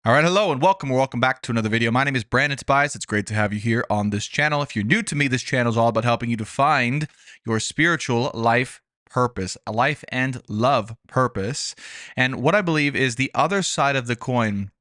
All right, hello and welcome or welcome back to another video. My name is Brandon Tobias. It's great to have you here on this channel. If you're new to me, this channel is all about helping you to find your spiritual life purpose, a life and love purpose. And what I believe is the other side of the coin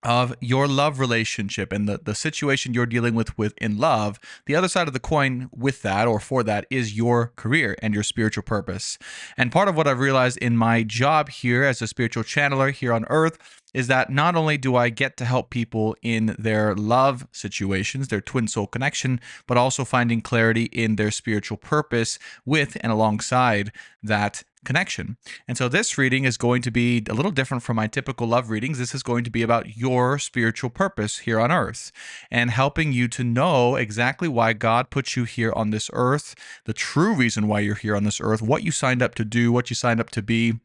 of your love relationship and the situation you're dealing with in love, the other side of the coin with that or for that is your career and your spiritual purpose. And part of what I've realized in my job here as a spiritual channeler here on earth is that not only do I get to help people in their love situations, their twin soul connection, but also finding clarity in their spiritual purpose with and alongside that connection. And so this reading is going to be a little different from my typical love readings. This is going to be about your spiritual purpose here on earth and helping you to know exactly why God put you here on this earth, the true reason why you're here on this earth, what you signed up to do, what you signed up to be,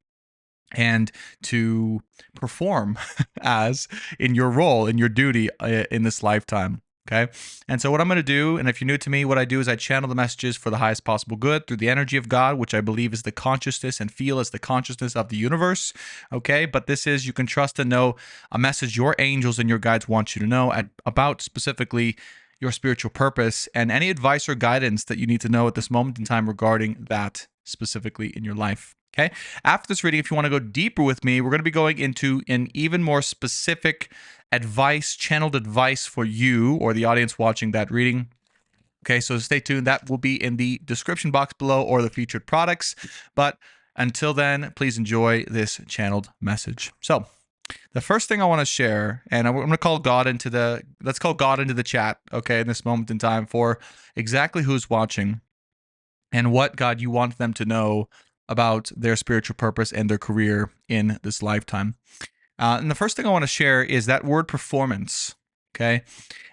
and to perform as in your role, in your duty in this lifetime. Okay. And so, what I'm going to do, and if you're new to me, what I do is I channel the messages for the highest possible good through the energy of God, which I believe is the consciousness and feel as the consciousness of the universe. Okay. But this is, you can trust and know a message your angels and your guides want you to know about specifically your spiritual purpose and any advice or guidance that you need to know at this moment in time regarding that specifically in your life. Okay. After this reading, if you want to go deeper with me, we're going to be going into an even more specific advice, channeled advice for you or the audience watching that reading. Okay, so stay tuned. That will be in the description box below or the featured products. But until then, please enjoy this channeled message. So, the first thing I want to share, and I'm going to call God into the, let's call God into the chat, okay, in this moment in time for exactly who's watching and what, God, you want them to know about their spiritual purpose and their career in this lifetime. And the first thing I want to share is that word performance. Okay.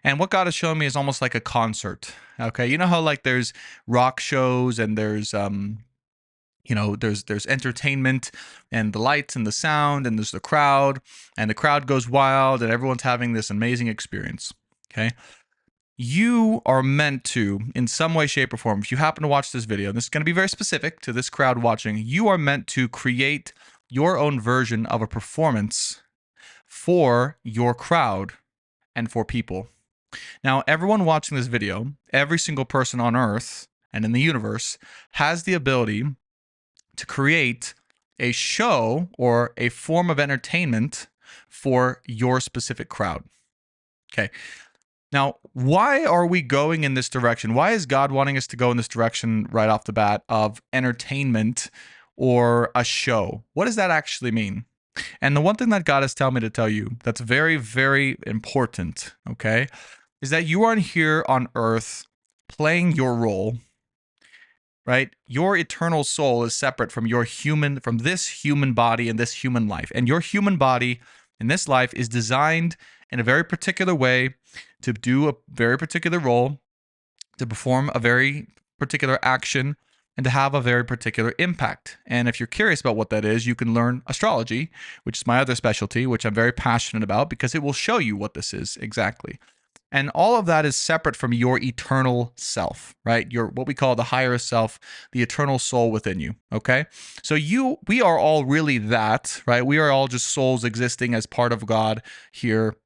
And what God has shown me is almost like a concert. Okay. You know how like there's rock shows and there's there's entertainment and the lights and the sound and there's the crowd and the crowd goes wild and everyone's having this amazing experience. Okay. You are meant to, in some way, shape, or form, if you happen to watch this video, and this is going to be very specific to this crowd watching, you are meant to create your own version of a performance for your crowd and for people. Now, everyone watching this video, every single person on Earth and in the universe has the ability to create a show or a form of entertainment for your specific crowd. Okay. Now, why are we going in this direction? Why is God wanting us to go in this direction right off the bat of entertainment or a show? What does that actually mean? And the one thing that God has told me to tell you that's very, very important, okay, is that you aren't here on earth playing your role, right? Your eternal soul is separate from from this human body and this human life. And your human body in this life is designed in a very particular way to do a very particular role, to perform a very particular action, and to have a very particular impact. And if you're curious about what that is, you can learn astrology, which is my other specialty, which I'm very passionate about because it will show you what this is exactly. And all of that is separate from your eternal self, right? Your what we call the higher self, the eternal soul within you, okay? So we are all really that, right? We are all just souls existing as part of God here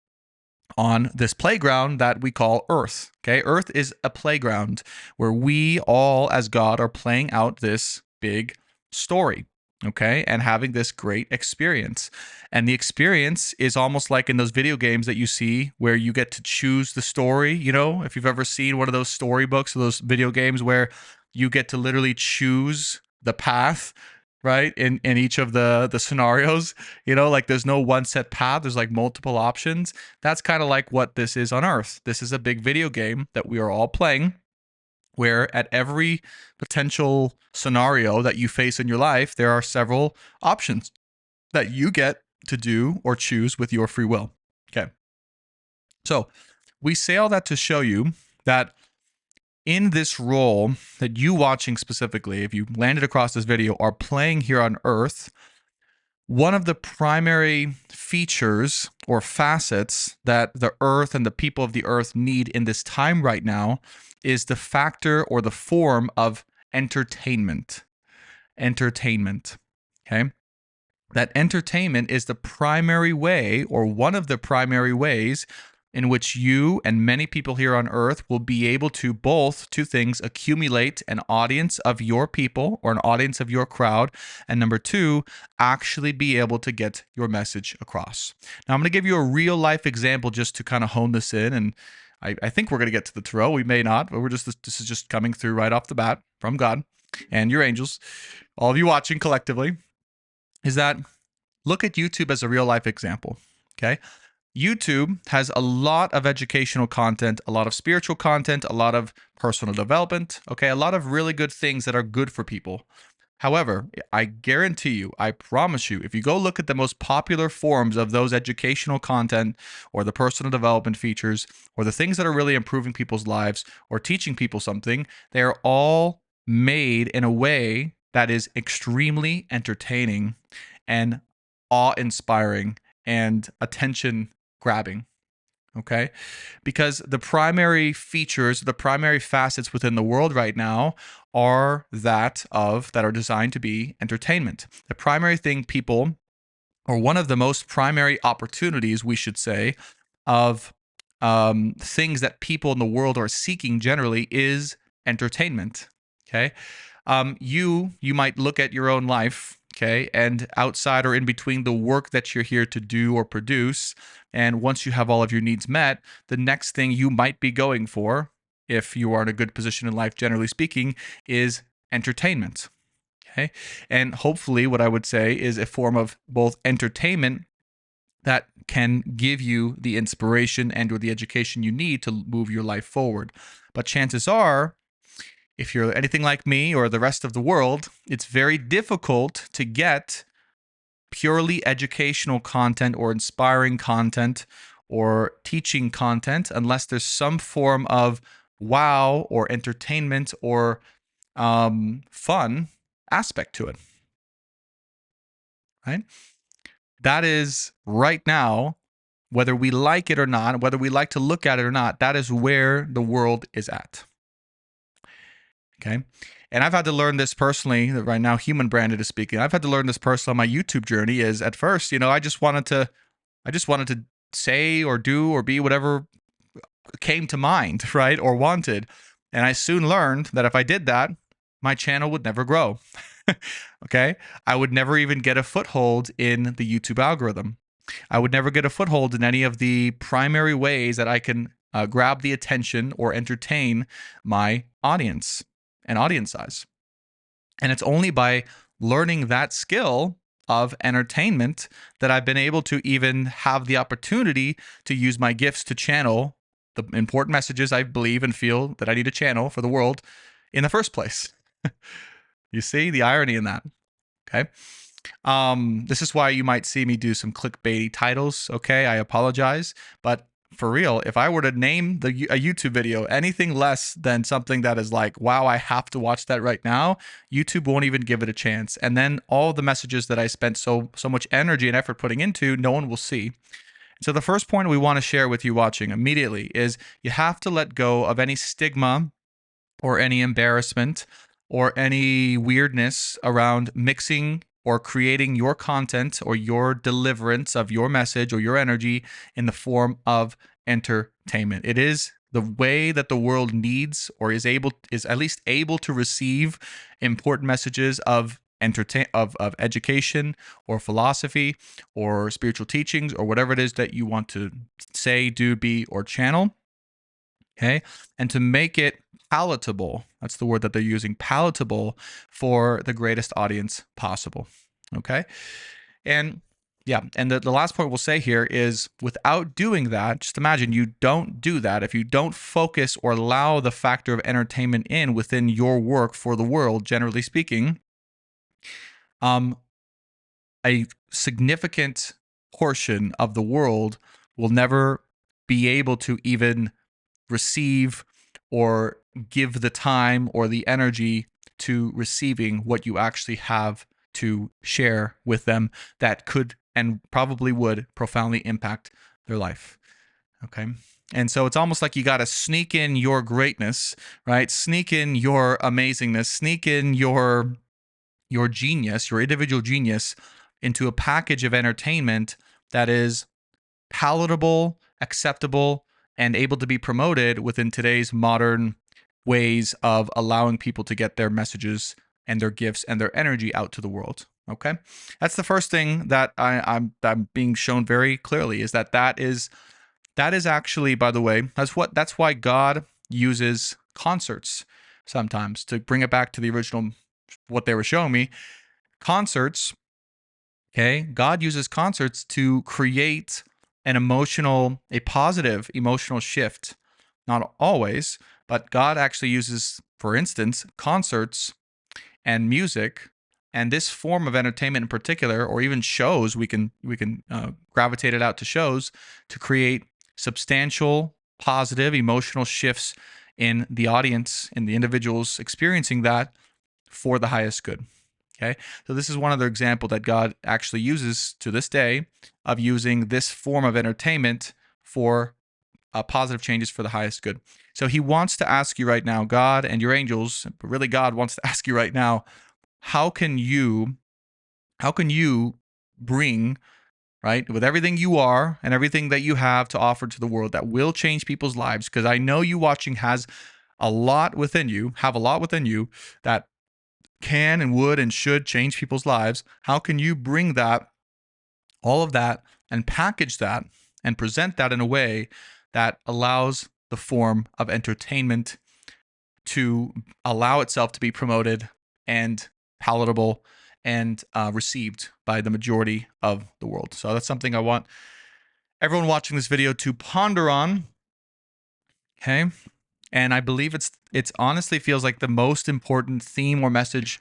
on this playground that we call Earth. Okay, Earth is a playground where we all, as God, are playing out this big story. Okay, and having this great experience. And the experience is almost like in those video games that you see where you get to choose the story. You know, if you've ever seen one of those storybooks or those video games where you get to literally choose the path, right, in each of the scenarios, you know, like there's no one set path, there's like multiple options. That's kind of like what this is on Earth. This is a big video game that we are all playing, where at every potential scenario that you face in your life, there are several options that you get to do or choose with your free will. Okay. So we say all that to show you that in this role that you watching specifically, if you landed across this video, are playing here on Earth, one of the primary features or facets that the Earth and the people of the Earth need in this time right now is the factor or the form of entertainment. Entertainment. Okay. that entertainment is the primary way, or one of the primary ways, in which you and many people here on earth will be able to both two things: accumulate an audience of your people or an audience of your crowd, and number two, actually be able to get your message across. Now, I'm going to give you a real life example just to kind of hone this in, and I think we're going to get to the Tarot. We may not, but this is just coming through right off the bat from God and your angels, all of you watching collectively, is that look at YouTube as a real life example. Okay. YouTube has a lot of educational content, a lot of spiritual content, a lot of personal development, okay, a lot of really good things that are good for people. However, I guarantee you, I promise you, if you go look at the most popular forms of those educational content or the personal development features or the things that are really improving people's lives or teaching people something, they are all made in a way that is extremely entertaining and awe-inspiring and attention grabbing. Okay? Because the primary features, the primary facets within the world right now are that are designed to be entertainment. The primary thing people, or one of the most primary opportunities, we should say, of things that people in the world are seeking generally is entertainment. Okay? You might look at your own life, okay, and outside or in between the work that you're here to do or produce, and once you have all of your needs met, the next thing you might be going for, if you are in a good position in life, generally speaking, is entertainment. Okay, and hopefully, what I would say is a form of both entertainment that can give you the inspiration and or the education you need to move your life forward. But chances are, if you're anything like me or the rest of the world, it's very difficult to get purely educational content or inspiring content or teaching content unless there's some form of wow or entertainment or fun aspect to it. Right? That is right now, whether we like it or not, whether we like to look at it or not, that is where the world is at. Okay. And I've had to learn this personally right now, human branded is speaking. I've had to learn this personally on my YouTube journey. Is at first, I just wanted to say or do or be whatever came to mind, right? Or wanted. And I soon learned that if I did that, my channel would never grow. Okay. I would never even get a foothold in the YouTube algorithm. I would never get a foothold in any of the primary ways that I can grab the attention or entertain my audience and audience size. And it's only by learning that skill of entertainment that I've been able to even have the opportunity to use my gifts to channel the important messages I believe and feel that I need to channel for the world in the first place. You see the irony in that? Okay. This is why you might see me do some clickbaity titles. Okay. I apologize. But for real, if I were to name a YouTube video anything less than something that is like, wow, I have to watch that right now, YouTube won't even give it a chance. And then all the messages that I spent so much energy and effort putting into, no one will see. So the first point we want to share with you watching immediately is you have to let go of any stigma or any embarrassment or any weirdness around mixing or creating your content or your deliverance of your message or your energy in the form of entertainment. It is the way that the world needs or is at least able to receive important messages of education or philosophy or spiritual teachings or whatever it is that you want to say, do, be, or channel. Okay. And to make it palatable, that's the word that they're using, palatable for the greatest audience possible. Okay. And yeah, and the last point we'll say here is without doing that, just imagine you don't do that. If you don't focus or allow the factor of entertainment in within your work for the world, generally speaking, a significant portion of the world will never be able to even receive or give the time or the energy to receiving what you actually have to share with them that could and probably would profoundly impact their life. Okay. And so it's almost like you got to sneak in your greatness, right? Sneak in your amazingness, sneak in your genius, your individual genius into a package of entertainment that is palatable, acceptable, and able to be promoted within today's modern ways of allowing people to get their messages and their gifts and their energy out to the world. Okay, that's the first thing that I'm being shown very clearly, is that is actually, by the way, that's why God uses concerts sometimes, to bring it back to the original what they were showing me. Concerts, okay, God uses concerts to create a positive emotional shift. Not always, but God actually uses, for instance, concerts and music and this form of entertainment in particular, or even shows. We can gravitate it out to shows to create substantial positive emotional shifts in the audience, in the individuals experiencing that, for the highest good. Okay, so this is one other example that God actually uses to this day of using this form of entertainment for positive changes for the highest good. So he wants to ask you right now, God and your angels, but really God wants to ask you right now, how can you bring, right, with everything you are and everything that you have to offer to the world that will change people's lives? Because I know you watching have a lot within you that can and would and should change people's lives. How can you bring that, all of that, and package that and present that in a way that allows the form of entertainment to allow itself to be promoted and palatable and received by the majority of the world? So that's something I want everyone watching this video to ponder on. Okay. And I believe it's honestly feels like the most important theme or message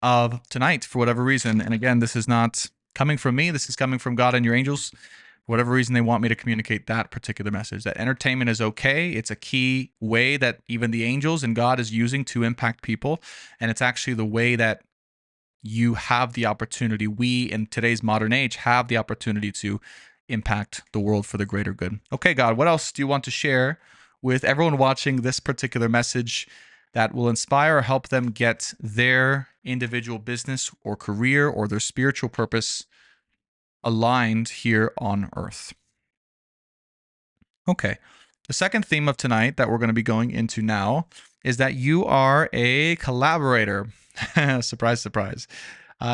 of tonight, for whatever reason. And again, this is not coming from me. This is coming from God and your angels. For whatever reason, they want me to communicate that particular message, that entertainment is okay. It's a key way that even the angels and God is using to impact people. And it's actually the way that you have the opportunity, we in today's modern age have the opportunity to impact the world for the greater good. Okay, God, what else do you want to share with everyone watching this particular message that will inspire or help them get their individual business or career or their spiritual purpose aligned here on earth? Okay. The second theme of tonight that we're going to be going into now is that you are a collaborator. Surprise, surprise.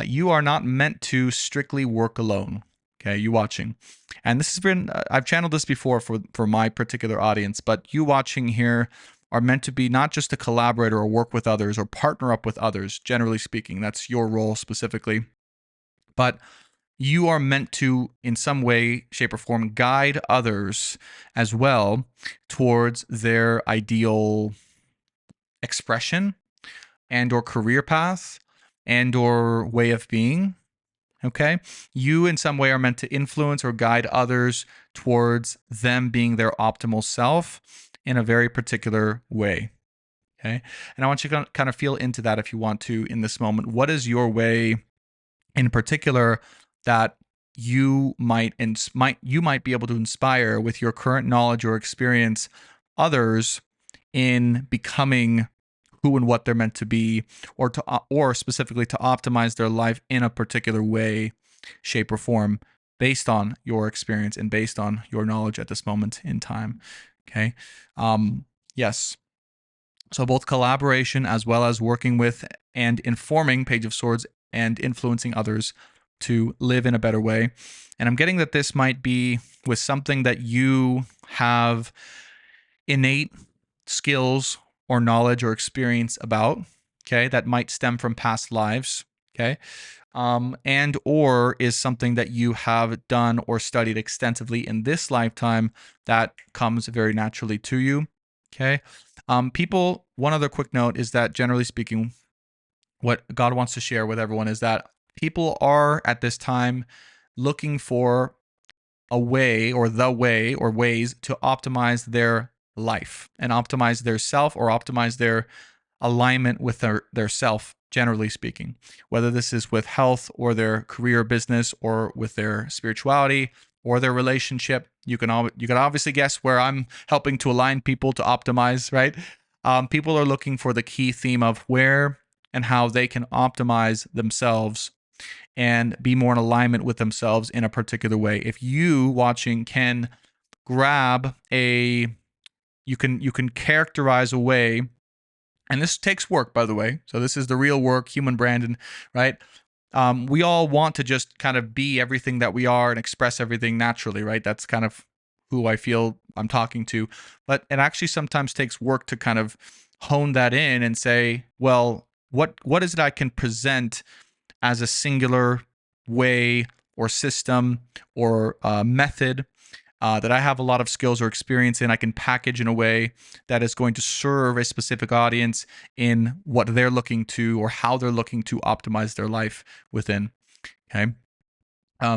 You are not meant to strictly work alone. Okay, you watching. And this has been, I've channeled this before for my particular audience, but you watching here are meant to be not just a collaborator or work with others or partner up with others, generally speaking. That's your role specifically. But you are meant to, in some way, shape, or form, guide others as well towards their ideal expression and or career path and or way of being. Okay, you in some way are meant to influence or guide others towards them being their optimal self in a very particular way. Okay, and I want you to kind of feel into that if you want to in this moment. What is your way in particular that you might be able to inspire with your current knowledge or experience others in becoming who and what they're meant to be, or specifically to optimize their life in a particular way, shape, or form based on your experience and based on your knowledge at this moment in time? Okay. Yes. So both collaboration as well as working with and informing Page of Swords and influencing others to live in a better way. And I'm getting that this might be with something that you have innate skills or knowledge or experience about, okay, that might stem from past lives, okay, and or is something that you have done or studied extensively in this lifetime that comes very naturally to you, okay. People, one other quick note is that generally speaking, what God wants to share with everyone is that people are at this time looking for a way or the way or ways to optimize their life and optimize their self or optimize their alignment with their self, generally speaking, whether this is with health or their career, business, or with their spirituality or their relationship. You can obviously guess where I'm helping to align people to optimize, right? People are looking for the key theme of where and how they can optimize themselves and be more in alignment with themselves in a particular way. If you watching can grab you can characterize a way, and this takes work, by the way. So this is the real work, human branding, right? We all want to just kind of be everything that we are and express everything naturally, right? That's kind of who I feel I'm talking to. But it actually sometimes takes work to kind of hone that in and say, well, what is it I can present as a singular way or system or method that I have a lot of skills or experience in, I can package in a way that is going to serve a specific audience in what they're looking to or how they're looking to optimize their life within. Okay.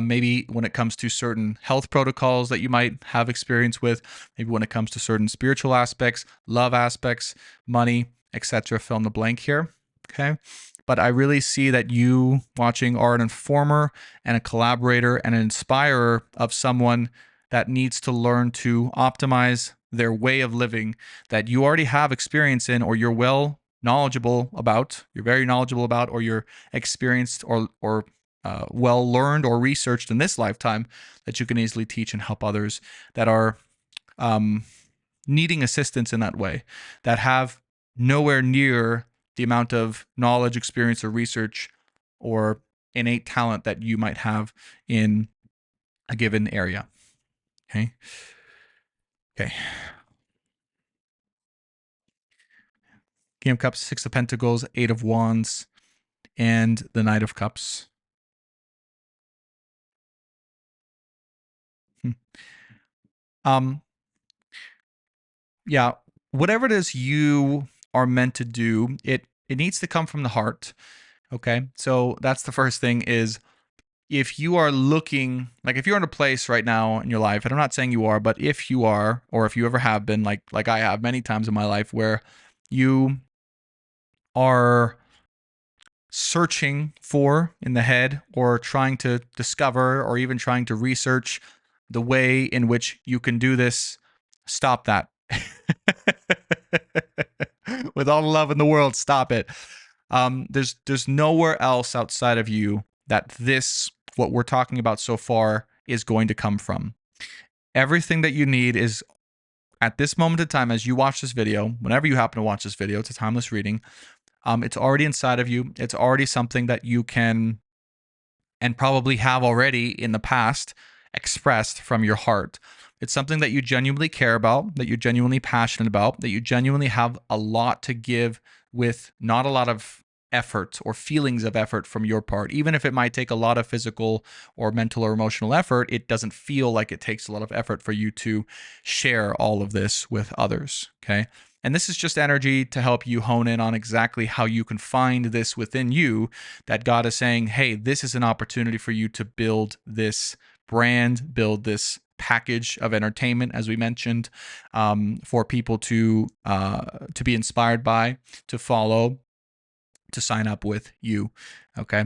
Maybe when it comes to certain health protocols that you might have experience with, maybe when it comes to certain spiritual aspects, love aspects, money, etc. Fill in the blank here. Okay. But I really see that you watching are an informer and a collaborator and an inspirer of someone that needs to learn to optimize their way of living that you already have experience in, or you're well knowledgeable about, you're very knowledgeable about, or you're experienced or well learned or researched in this lifetime, that you can easily teach and help others that are needing assistance in that way, that have nowhere near the amount of knowledge, experience, or research or innate talent that you might have in a given area. Okay. Okay. King of Cups, Six of Pentacles, Eight of Wands, and the Knight of Cups. Yeah, whatever it is you are meant to do, it needs to come from the heart. Okay. So that's the first thing is, if you are looking, like if you're in a place right now in your life, and I'm not saying you are, but if you are, or if you ever have been, like I have many times in my life, where you are searching for in the head or trying to discover or even trying to research the way in which you can do this, stop that. With all the love in the world, stop it. There's nowhere else outside of you that this, what we're talking about so far, is going to come from. Everything that you need is at this moment in time, as you watch this video, whenever you happen to watch this video, it's a timeless reading. It's already inside of you. It's already something that you can, and probably have already in the past, expressed from your heart. It's something that you genuinely care about, that you're genuinely passionate about, that you genuinely have a lot to give with not a lot of effort or feelings of effort from your part. Even if it might take a lot of physical or mental or emotional effort, it doesn't feel like it takes a lot of effort for you to share all of this with others. Okay. And this is just energy to help you hone in on exactly how you can find this within you, that God is saying, hey, this is an opportunity for you to build this brand, build this package of entertainment, as we mentioned, for people to be inspired by, to follow, to sign up with you. Okay.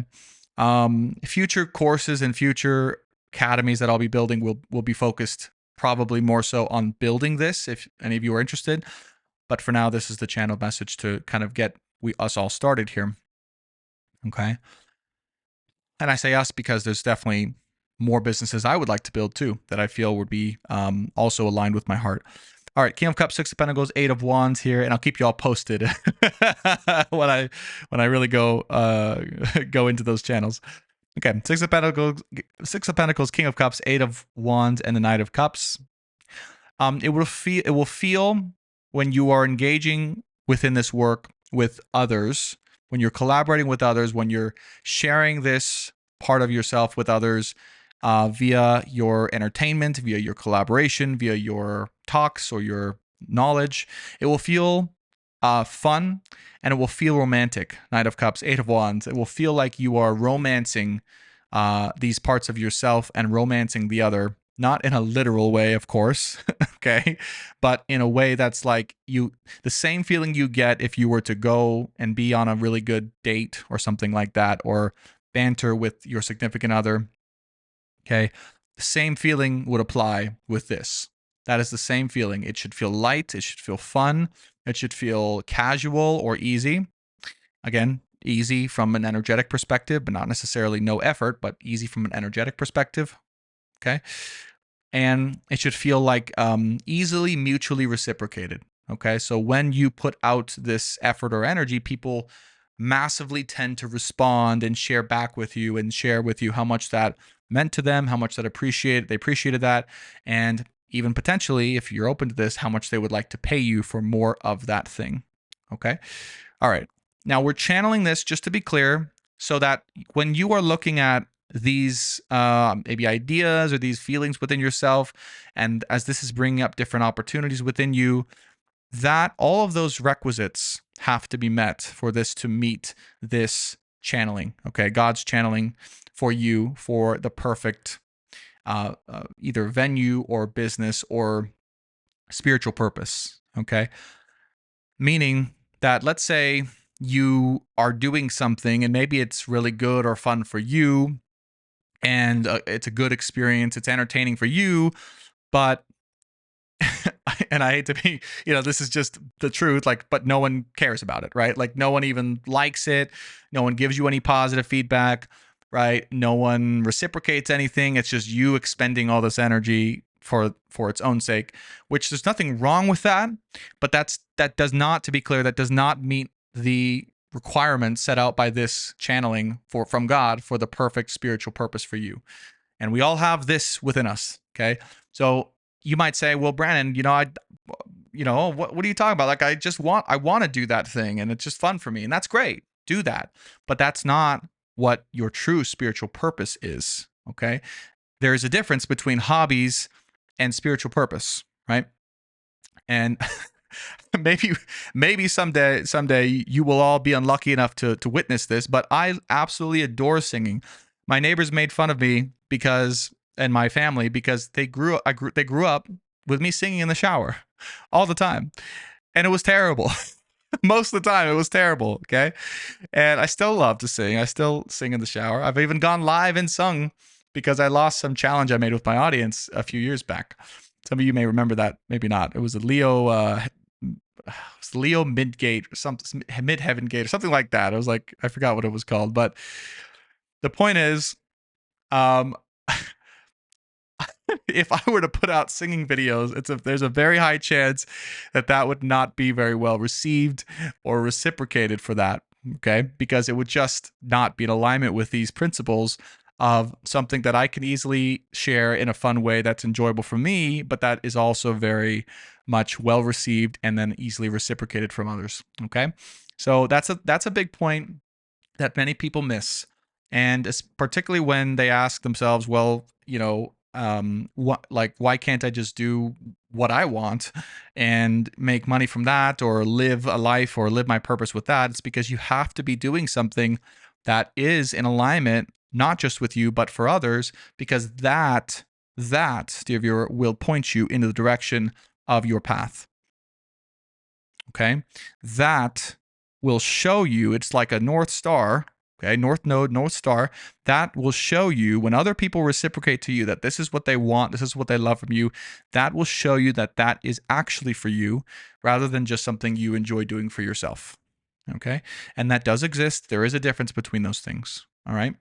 Future courses and future academies that I'll be building will be focused probably more so on building this, if any of you are interested. But for now, this is the channel message to kind of get us all started here. Okay. And I say us because there's definitely more businesses I would like to build too, that I feel would be also aligned with my heart. All right, King of Cups, Six of Pentacles, Eight of Wands here, and I'll keep you all posted when I really go into those channels. Okay, Six of Pentacles, King of Cups, Eight of Wands, and the Knight of Cups. It will feel when you are engaging within this work with others, when you're collaborating with others, when you're sharing this part of yourself with others, via your entertainment, via your collaboration, via your talks or your knowledge, it will feel fun, and it will feel romantic. Knight of Cups, Eight of Wands. It will feel like you are romancing these parts of yourself and romancing the other. Not in a literal way, of course, okay, but in a way that's like the same feeling you get if you were to go and be on a really good date or something like that, or banter with your significant other. Okay, the same feeling would apply with this. That is the same feeling. It should feel light. It should feel fun. It should feel casual or easy. Again, easy from an energetic perspective, but not necessarily no effort, but easy from an energetic perspective. Okay. And it should feel like easily mutually reciprocated. Okay. So when you put out this effort or energy, people massively tend to respond and share back with you and share with you how much that meant to them, how much they appreciated that, and even potentially, if you're open to this, how much they would like to pay you for more of that thing. Okay. All right. Now we're channeling this, just to be clear, so that when you are looking at these maybe ideas or these feelings within yourself, and as this is bringing up different opportunities within you, that all of those requisites have to be met for this to meet this channeling. Okay, God's channeling for you for the perfect either venue or business or spiritual purpose. Okay, meaning that, let's say you are doing something and maybe it's really good or fun for you, and it's a good experience, it's entertaining for you, but and I hate to be, this is just the truth, like, but no one cares about it, right? Like, no one even likes it. No one gives you any positive feedback, right? No one reciprocates anything. It's just you expending all this energy for its own sake, which there's nothing wrong with that, but that does not, to be clear, that does not meet the requirements set out by this channeling from God for the perfect spiritual purpose for you. And we all have this within us, okay? So you might say, well, Brandon, what are you talking about? Like, I want to do that thing and it's just fun for me. And that's great. Do that. But that's not what your true spiritual purpose is, okay? There's a difference between hobbies and spiritual purpose, right? And maybe someday you will all be unlucky enough to witness this, but I absolutely adore singing. My neighbors made fun of me and my family, because they grew up with me singing in the shower all the time, and it was terrible. Most of the time it was terrible, okay? And I still love to sing. I still sing in the shower. I've even gone live and sung because I lost some challenge I made with my audience a few years back. Some of you may remember that, maybe not. It was a Leo Midgate or something, Midheaven Gate or something like that. I forgot what it was called, but the point is, if I were to put out singing videos, there's a very high chance that would not be very well received or reciprocated for that, okay? Because it would just not be in alignment with these principles of something that I can easily share in a fun way that's enjoyable for me, but that is also very much well received and then easily reciprocated from others, okay? So that's a big point that many people miss. And it's particularly when they ask themselves, well, why can't I just do what I want and make money from that, or live a life or live my purpose with that? It's because you have to be doing something that is in alignment, not just with you, but for others, because that, dear viewer, will point you into the direction of your path. Okay? That will show you, it's like a North Star. Okay, North Node, North Star, that will show you when other people reciprocate to you that this is what they want, this is what they love from you, that will show you that is actually for you rather than just something you enjoy doing for yourself. Okay, and that does exist. There is a difference between those things. All right,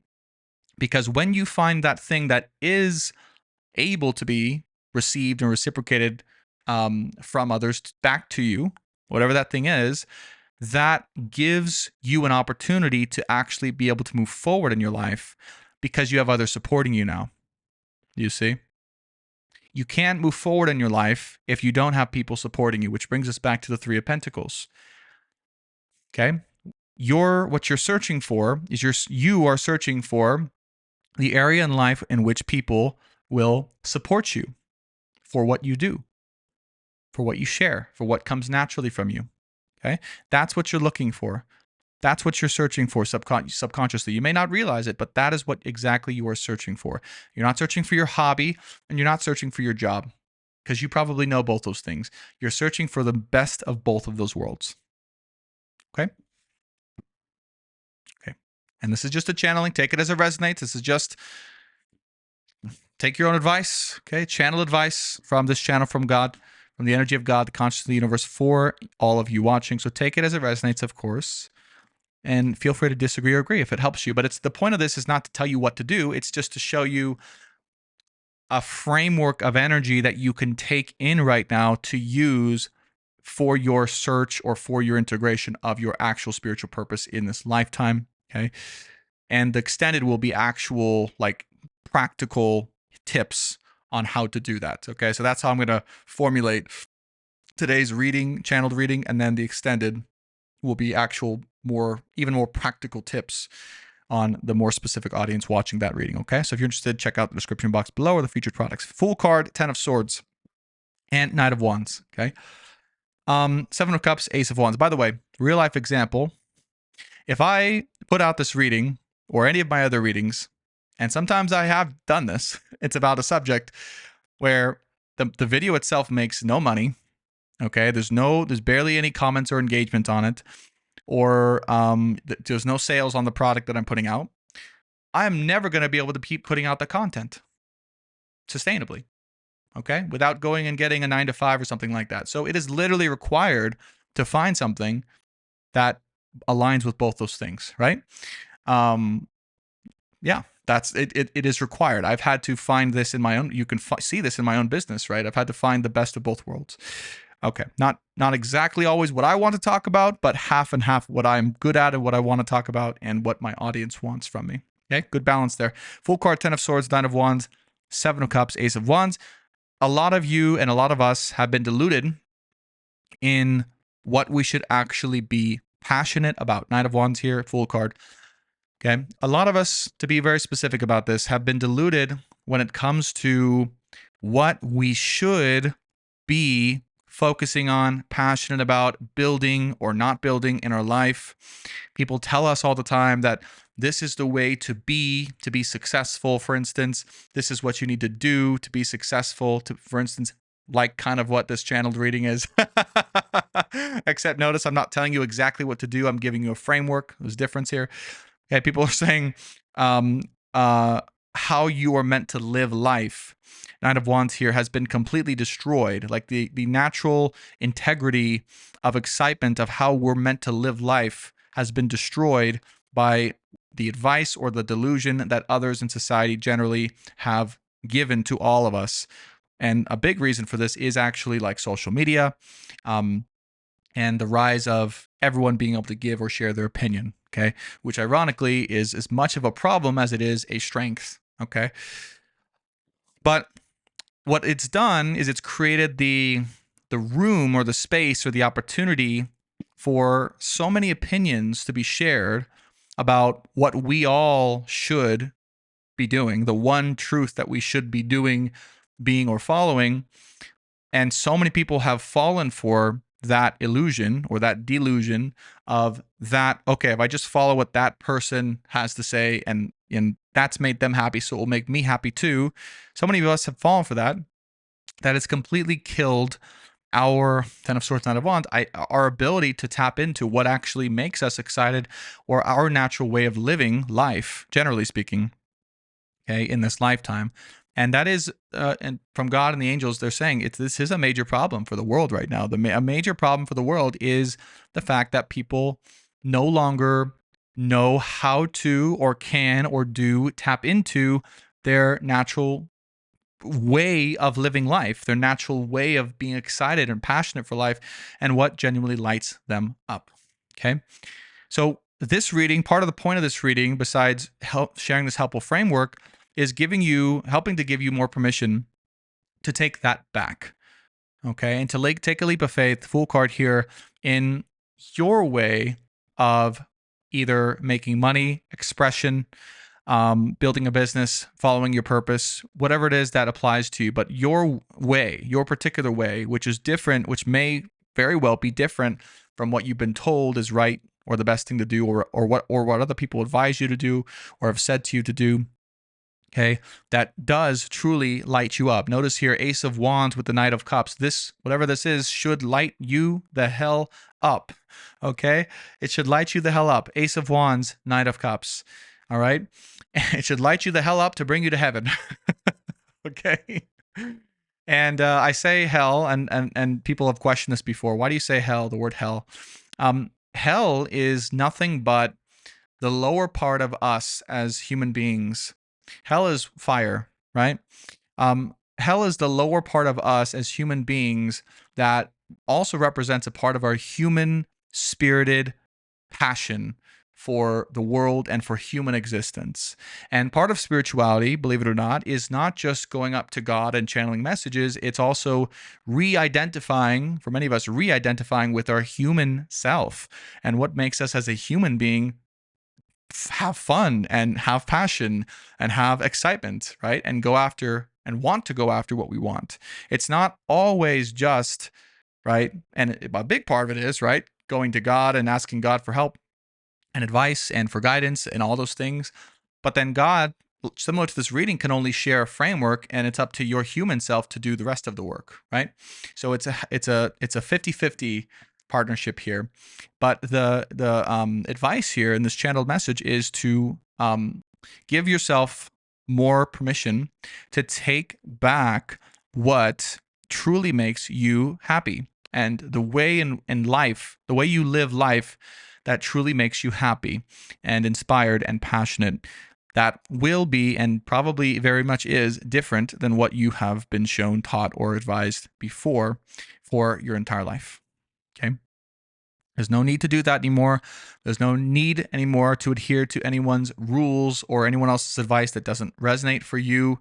because when you find that thing that is able to be received and reciprocated from others back to you, whatever that thing is, that gives you an opportunity to actually be able to move forward in your life because you have others supporting you now. You see? You can't move forward in your life if you don't have people supporting you, which brings us back to the Three of Pentacles. Okay? What you're searching for is you are searching for the area in life in which people will support you for what you do, for what you share, for what comes naturally from you. Okay, that's what you're looking for. That's what you're searching for subconsciously. You may not realize it, but that is what exactly you are searching for. You're not searching for your hobby, and you're not searching for your job, because you probably know both those things. You're searching for the best of both of those worlds. Okay? Okay. And this is just a channeling. Take it as it resonates. This is just, take your own advice. Okay? Channel advice from this channel, from God, from the energy of God, the consciousness of the universe, for all of you watching. So take it as it resonates, of course. And feel free to disagree or agree if it helps you. But it's the point of this is not to tell you what to do. It's just to show you a framework of energy that you can take in right now to use for your search or for your integration of your actual spiritual purpose in this lifetime. Okay. And the extended will be actual, like, practical tips on how to do that. Okay. So that's how I'm going to formulate today's reading, channeled reading, and then the extended will be actual, even more practical tips on the more specific audience watching that reading. Okay. So if you're interested, check out the description box below or the featured products. Full card, 10 of Swords, and Knight of Wands. Okay. 7 of Cups, Ace of Wands. By the way, real life example. If I put out this reading or any of my other readings, and sometimes I have done this, it's about a subject where the video itself makes no money. Okay. There's barely any comments or engagement on it, or there's no sales on the product that I'm putting out. I'm never going to be able to keep putting out the content sustainably. Okay, without going and getting a 9 to 5 or something like that. So it is literally required to find something that aligns with both those things, right? Yeah, that's it. It is required. I've had to find this in my own. You can see this in my own business, right? I've had to find the best of both worlds. Okay, not exactly always what I want to talk about, but half and half what I'm good at and what I want to talk about and what my audience wants from me. Okay, good balance there. Full card, 10 of Swords, 9 of Wands, 7 of Cups, Ace of Wands. A lot of you and a lot of us have been deluded in what we should actually be passionate about. Knight of Wands here, full card. Okay. A lot of us, to be very specific about this, have been deluded when it comes to what we should be focusing on, passionate about, building or not building in our life. People tell us all the time that this is the way to be successful. For instance, this is what you need to do to be successful. For instance, like kind of what this channeled reading is. Except notice I'm not telling you exactly what to do. I'm giving you a framework. There's a difference here. Okay, people are saying how you are meant to live life. Knight of Wands here has been completely destroyed. Like the natural integrity of excitement of how we're meant to live life has been destroyed by the advice or the delusion that others in society generally have given to all of us. And a big reason for this is actually like social media and the rise of everyone being able to give or share their opinion, okay? Which ironically is as much of a problem as it is a strength, okay? But what it's done is it's created the room or the space or the opportunity for so many opinions to be shared about what we all should be doing, the one truth that we should be doing, being, or following. And so many people have fallen for that illusion or that delusion of that, okay, if I just follow what that person has to say and that's made them happy, so it will make me happy too. So many of us have fallen for that has completely killed our 10 of Swords, 9 of Wands, our ability to tap into what actually makes us excited or our natural way of living life, generally speaking, okay, in this lifetime. And that is, and from God and the angels, they're saying this is a major problem for the world right now. A major problem for the world is the fact that people no longer know how to or can or do tap into their natural way of living life, their natural way of being excited and passionate for life, and what genuinely lights them up. Okay. So this reading, part of the point of this reading, besides sharing this helpful framework, is helping to give you more permission to take that back. Okay. And to take a leap of faith, full card here, in your way of either making money, expression, building a business, following your purpose, whatever it is that applies to you, but your way, your particular way, which is different, which may very well be different from what you've been told is right or the best thing to do, or what other people advise you to do or have said to you to do. Okay, that does truly light you up. Notice here, Ace of Wands with the Knight of Cups. This, whatever this is, should light you the hell up. Okay, it should light you the hell up. Ace of Wands, Knight of Cups. All right, it should light you the hell up to bring you to heaven. Okay. And I say hell, and people have questioned this before. Why do you say hell? The word hell. hell is nothing but the lower part of us as human beings. Hell is fire, right? Hell is the lower part of us as human beings that also represents a part of our human spirited passion for the world and for human existence. And part of spirituality, believe it or not, is not just going up to God and channeling messages, it's also re-identifying, for many of us, re-identifying with our human self and what makes us as a human being have fun and have passion and have excitement, right? And go after and want to go after what we want. It's not always just, right? And a big part of it is, right? Going to God and asking God for help and advice and for guidance and all those things. But then God, similar to this reading, can only share a framework, and it's up to your human self to do the rest of the work, right? So it's a 50-50 partnership here. But the advice here in this channeled message is to give yourself more permission to take back what truly makes you happy, and the way in life, the way you live life that truly makes you happy and inspired and passionate, that will be and probably very much is different than what you have been shown, taught, or advised before for your entire life. Okay? There's no need to do that anymore. There's no need anymore to adhere to anyone's rules or anyone else's advice that doesn't resonate for you.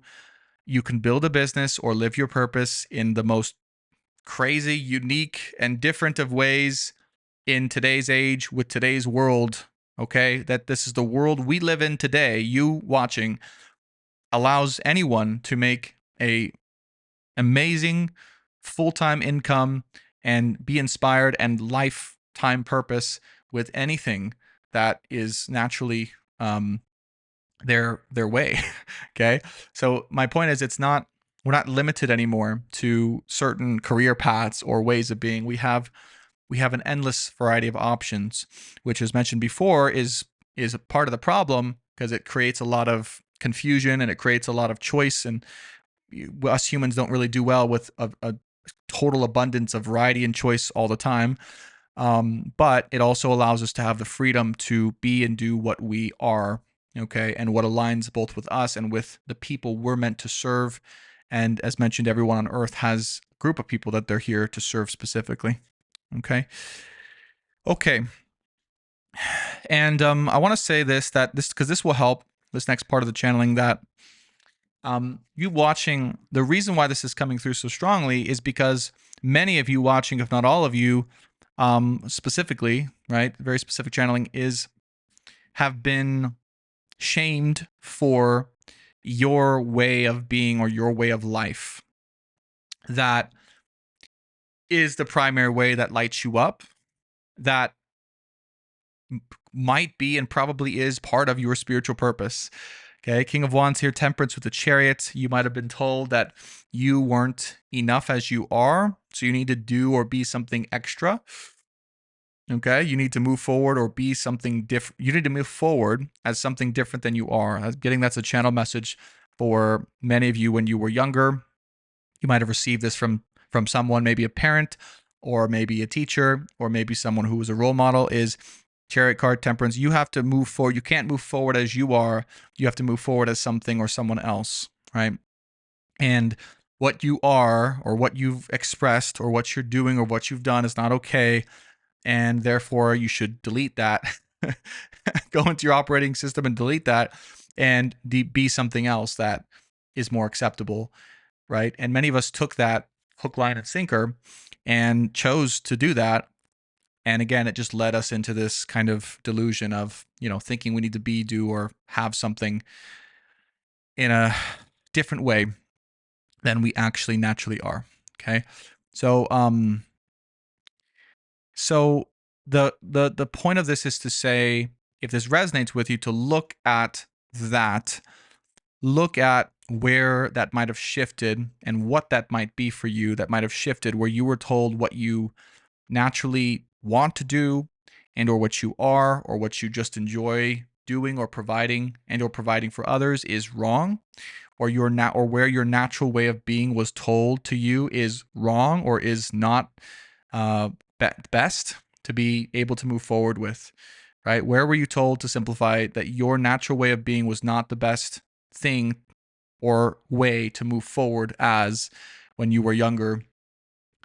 You can build a business or live your purpose in the most crazy, unique, and different of ways in today's age with today's world. Okay, that this is the world we live in today. You watching allows anyone to make a amazing full-time income and be inspired and lifetime purpose with anything that is naturally their way. Okay, so my point is, we're not limited anymore to certain career paths or ways of being. We have an endless variety of options, which, as mentioned before, is a part of the problem because it creates a lot of confusion and it creates a lot of choice. And us humans don't really do well with a total abundance of variety and choice all the time. But it also allows us to have the freedom to be and do what we are, okay, and what aligns both with us and with the people we're meant to serve. And as mentioned, everyone on Earth has a group of people that they're here to serve specifically. Okay. And I want to say this because this will help this next part of the channeling, that you watching, the reason why this is coming through so strongly is because many of you watching, if not all of you, specifically, right, very specific channeling, have been shamed for your way of being or your way of life. That is the primary way that lights you up, that might be and probably is part of your spiritual purpose. Okay, King of Wands here, Temperance with the Chariot. You might have been told that you weren't enough as you are, so you need to do or be something extra. Okay, you need to move forward or be something different. You need to move forward as something different than you are. I'm getting that's a channel message for many of you when you were younger. You might have received this from someone, maybe a parent or maybe a teacher or maybe someone who was a role model. Is Chariot card, Temperance. You have to move forward. You can't move forward as you are. You have to move forward as something or someone else, right? And what you are or what you've expressed or what you're doing or what you've done is not okay. And therefore, you should delete that. Go into your operating system and delete that and be something else that is more acceptable, right? And many of us took that hook, line, and sinker and chose to do that. And again, it just led us into this kind of delusion of, thinking we need to be, do, or have something in a different way than we actually naturally are. Okay. So, the point of this is to say, if this resonates with you, to look at that, look at where that might have shifted and what that might be for you that might have shifted, where you were told what you naturally want to do and or what you are or what you just enjoy doing or providing for others is wrong, or or where your natural way of being was told to you is wrong or is not best to be able to move forward with, right? Where were you told to simplify that your natural way of being was not the best thing or way to move forward as when you were younger,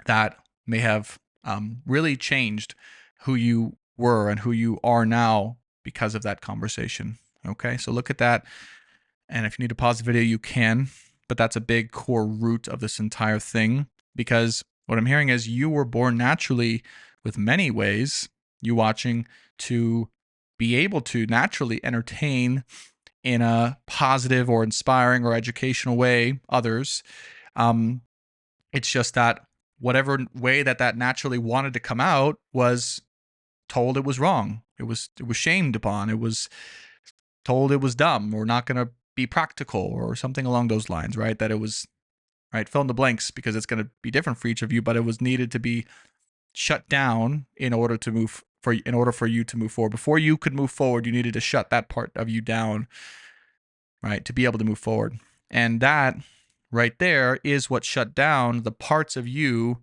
that may have really changed who you were and who you are now because of that conversation. Okay, so look at that. And if you need to pause the video, you can. But that's a big core root of this entire thing, because what I'm hearing is you were born naturally with many ways, you watching, to be able to naturally entertain in a positive or inspiring or educational way others. It's just that whatever way that naturally wanted to come out was told it was wrong. It was shamed upon. It was told it was dumb or not going to be practical or something along those lines, right? That it was, right, fill in the blanks, because it's going to be different for each of you, but it was needed to be shut down in order for you to move forward. Before you could move forward, you needed to shut that part of you down, right, to be able to move forward. And that right there is what shut down the parts of you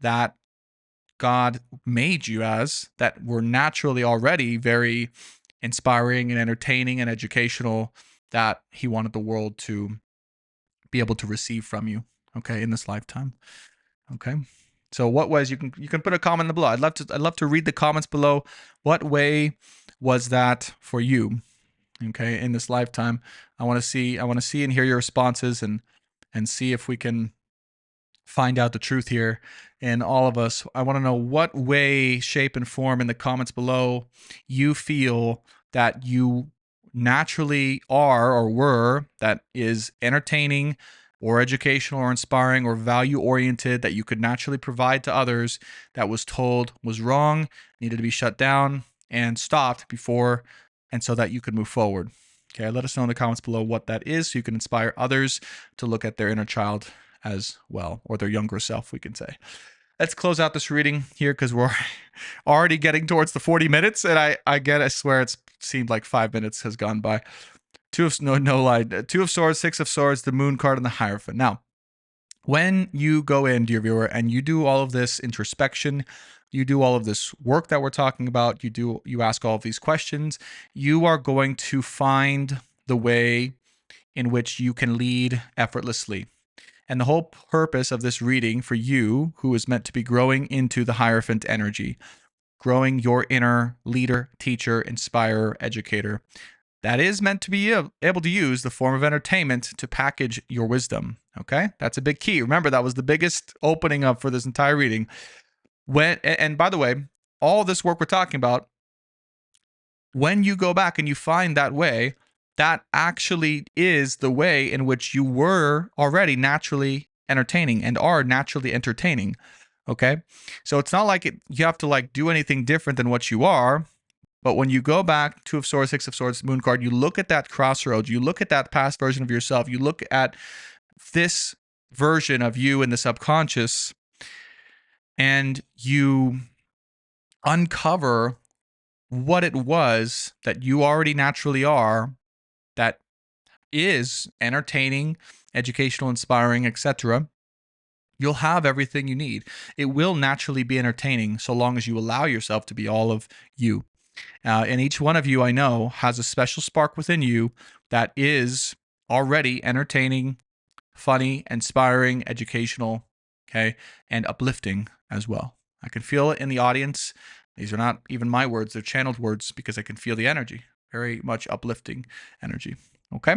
that God made you as, that were naturally already very inspiring and entertaining and educational, that he wanted the world to be able to receive from you, okay, in this lifetime. Okay, so what was, you can put a comment below. I'd love to read the comments below. What way was that for you, okay, in this lifetime? I want to see and hear your responses, and see if we can find out the truth here in all of us. I want to know what way, shape, and form in the comments below you feel that you naturally are or were, that is entertaining or educational or inspiring or value oriented, that you could naturally provide to others, that was told was wrong, needed to be shut down and stopped before, and so that you could move forward. Okay, let us know in the comments below what that is, so you can inspire others to look at their inner child as well, or their younger self, we can say. Let's close out this reading here, because we're already getting towards the 40 minutes, and I swear it's seemed like 5 minutes has gone by. Two of Swords, Six of Swords, the Moon card, and the Hierophant. Now, when you go in, dear viewer, and you do all of this introspection, you do all of this work that we're talking about, you ask all of these questions, you are going to find the way in which you can lead effortlessly. And the whole purpose of this reading for you, who is meant to be growing into the Hierophant energy, growing your inner leader, teacher, inspirer, educator, that is meant to be able to use the form of entertainment to package your wisdom. Okay, that's a big key. Remember, that was the biggest opening up for this entire reading. And by the way, all this work we're talking about, when you go back and you find that way, that actually is the way in which you were already naturally entertaining and are naturally entertaining. Okay, so it's not like you have to do anything different than what you are. But when you go back, Two of Swords, Six of Swords, Moon card, you look at that crossroads, you look at that past version of yourself, you look at this version of you in the subconscious, and you uncover what it was that you already naturally are, that is entertaining, educational, inspiring, etc. You'll have everything you need. It will naturally be entertaining, so long as you allow yourself to be all of you. And each one of you, I know, has a special spark within you that is already entertaining, funny, inspiring, educational, okay, and uplifting as well. I can feel it in the audience. These are not even my words, they're channeled words, because I can feel the energy, very much uplifting energy, okay?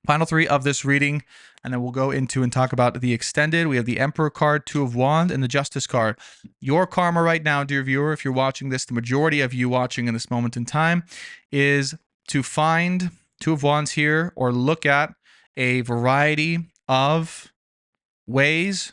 Final three of this reading, and then we'll go into and talk about the extended. We have the Emperor card, Two of Wands, and the Justice card. Your karma right now, dear viewer, if you're watching this, the majority of you watching in this moment in time, is to find Two of Wands here, or look at a variety of ways,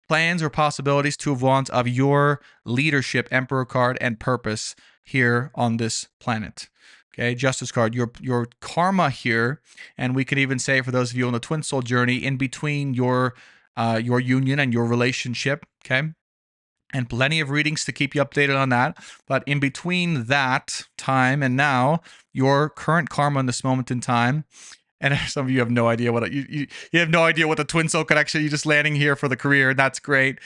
plans, or possibilities, Two of Wands, of your leadership, Emperor card, and purpose here on this planet. Okay, Justice card, your karma here, and we could even say, for those of you on the twin soul journey, in between your union and your relationship, okay, and plenty of readings to keep you updated on that. But in between that time and now, your current karma in this moment in time, and some of you have no idea what you have no idea what the twin soul connection. You're just landing here for the career, and that's great.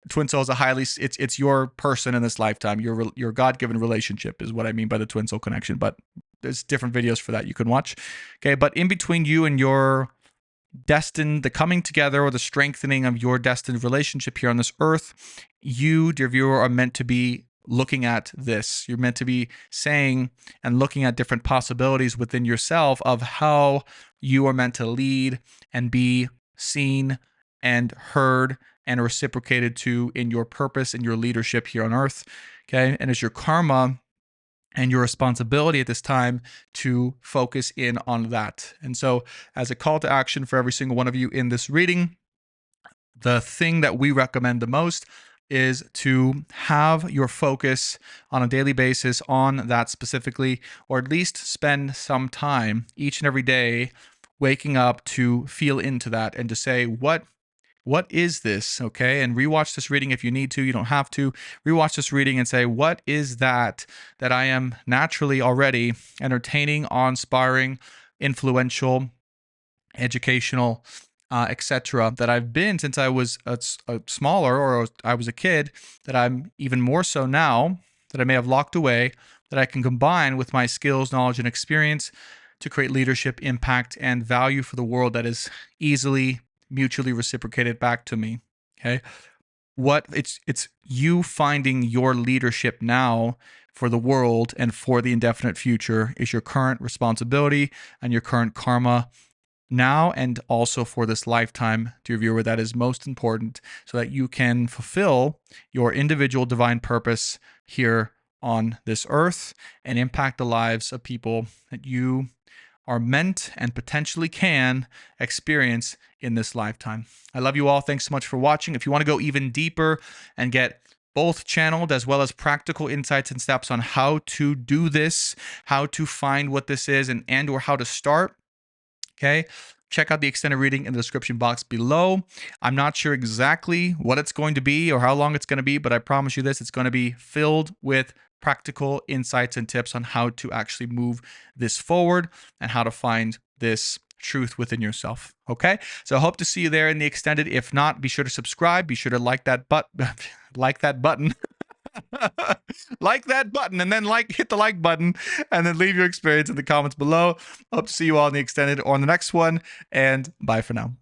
twin soul is a highly, it's your person in this lifetime. Your God-given relationship is what I mean by the twin soul connection. But there's different videos for that you can watch. Okay, but in between you and your destined, the coming together or the strengthening of your destined relationship here on this earth, you, dear viewer, are meant to be looking at this. You're meant to be saying and looking at different possibilities within yourself of how you are meant to lead and be seen and heard and reciprocated to in your purpose and your leadership here on earth. Okay, and it's your karma and your responsibility at this time to focus in on that. And so, as a call to action for every single one of you in this reading, the thing that we recommend the most is to have your focus on a daily basis on that specifically, or at least spend some time each and every day waking up to feel into that and to say, what is this? Okay. And rewatch this reading if you need to. You don't have to. Rewatch this reading and say, what is that I am naturally already entertaining, awe-inspiring, influential, educational, etc., that I've been since I was a smaller, or I was a kid, that I'm even more so now, that I may have locked away, that I can combine with my skills, knowledge, and experience to create leadership, impact, and value for the world that is easily mutually reciprocated back to me. Okay, it's you finding your leadership now for the world and for the indefinite future is your current responsibility and your current karma now, and also for this lifetime, dear viewer, that is most important, so that you can fulfill your individual divine purpose here on this earth and impact the lives of people that you are meant and potentially can experience in this lifetime. I love you all. Thanks so much for watching. If you want to go even deeper and get both channeled as well as practical insights and steps on how to do this, how to find what this is, and or how to start, okay, check out the extended reading in the description box below. I'm not sure exactly what it's going to be or how long it's going to be, but I promise you this, it's going to be filled with practical insights and tips on how to actually move this forward and how to find this truth within yourself. Okay, so I hope to see you there in the extended. If not, be sure to subscribe. Be sure to like that like that button. Like that button, and then hit the like button, and then leave your experience in the comments below. Hope to see you all in the extended or on the next one, and bye for now.